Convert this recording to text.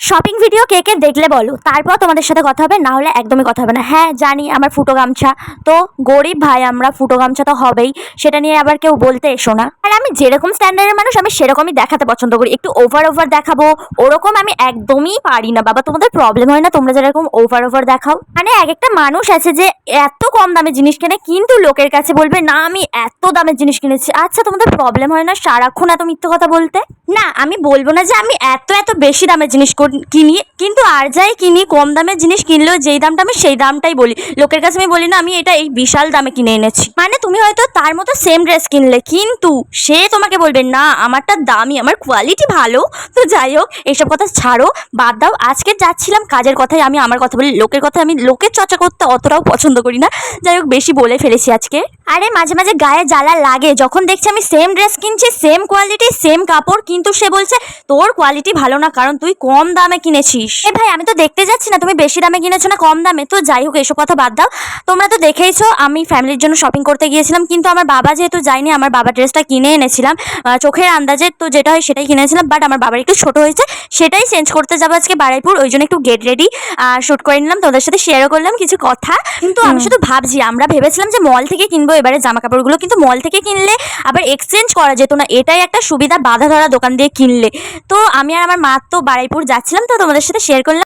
Shopping video কে কে দেখলে বলো, তারপর তোমাদের সাথে কথা হবে, না হলে একদমই কথা হবে না। হ্যাঁ জানি আমার ফুটো গামছা, তো গরিব ভাই আমরা, ফুটো গামছা তো হবেই, সেটা নিয়ে আবার কেউ বলতে এসো না। আর আমি যেরকম স্ট্যান্ডার্ডের মানুষ আমি সেরকমই দেখাতে পছন্দ করি, একটু ওভার ওভার দেখাবো ওরকম আমি একদমই পারি না বাবা। তোমাদের প্রবলেম হয় না তোমরা যেরকম ওভার ওভার দেখাও? মানে এক একটা মানুষ আছে যে এত কম দামে জিনিস কেনে কিন্তু লোকের কাছে বলবে না আমি এত দামের জিনিস কিনেছি। আচ্ছা তোমাদের প্রবলেম হয় না সারাক্ষণ এত মিথ্যে কথা বলতে? না আমি বলবো না যে আমি এত এত বেশি দামের জিনিস কিনি, কিন্তু আর যাই কিনি কম দামের জিনিস কিনলেও যেই দামটা আমি সেই দামটাই বলি। লোকের কাছে আমি বলি না আমি এটা এই বিশাল দামে কিনে এনেছি। মানে তুমি হয়তো তার মতো সেম ড্রেস কিনলে কিন্তু সে তোমাকে বলবে না আমারটা দামি, আমার কোয়ালিটি ভালো। তো যাই হোক এসব কথা ছাড়ো, বাদ দাও। আজকে যাচ্ছিলাম কাজের কথাই আমি আমার কথা বলি, লোকের কথা আমি লোকের চর্চা করতে অতটাও পছন্দ করি না। যাই হোক বেশি বলে ফেলেছি আজকে। আরে মাঝে মাঝে গায়ে জ্বালা লাগে যখন দেখছি আমি সেম ড্রেস কিনছি, সেম কোয়ালিটি সেম কাপড়, কিন্তু সে বলছে তোর কোয়ালিটি ভালো না কারণ তুই কম দামে কিনেছিস। এ ভাই আমি তো দেখতে যাচ্ছি না তুমি বেশি দামে কিনেছো না কম দামে। তো যাই হোক এসব কথা বাদ দাও। তোমরা তো দেখেইছো আমি ফ্যামিলির জন্য শপিং করতে গিয়েছিলাম, কিন্তু আমার বাবা যেহেতু যায়নি, আমার বাবা ড্রেসটা কিনে এনেছিলাম চোখের আন্দাজে, তো যেটা হয় সেটাই কিনেছিলাম। বাট আমার বাবার একটু ছোট হয়েছে, সেটাই চেঞ্জ করতে যাবো আজকে বারাইপুর, ওই জন্য একটু গেট রেডি শ্যুট করে নিলাম, তোদের সাথে শেয়ারও করলাম কিছু কথা। কিন্তু আমি শুধু ভাবছি, আমরা ভেবেছিলাম যে মল থেকে কিনবো এবারে জামা কাপড়গুলো, কিন্তু মল থেকে কিনলে আবার এক্সচেঞ্জ করা যেত না, এটাই একটা সুবিধা বাধা ধরা দোকান দিয়ে কিনলে। তো আমি আর আমার মা তো বারাইপুর যাচ্ছিলাম, তো তোমাদের সাথে শেয়ার করলাম।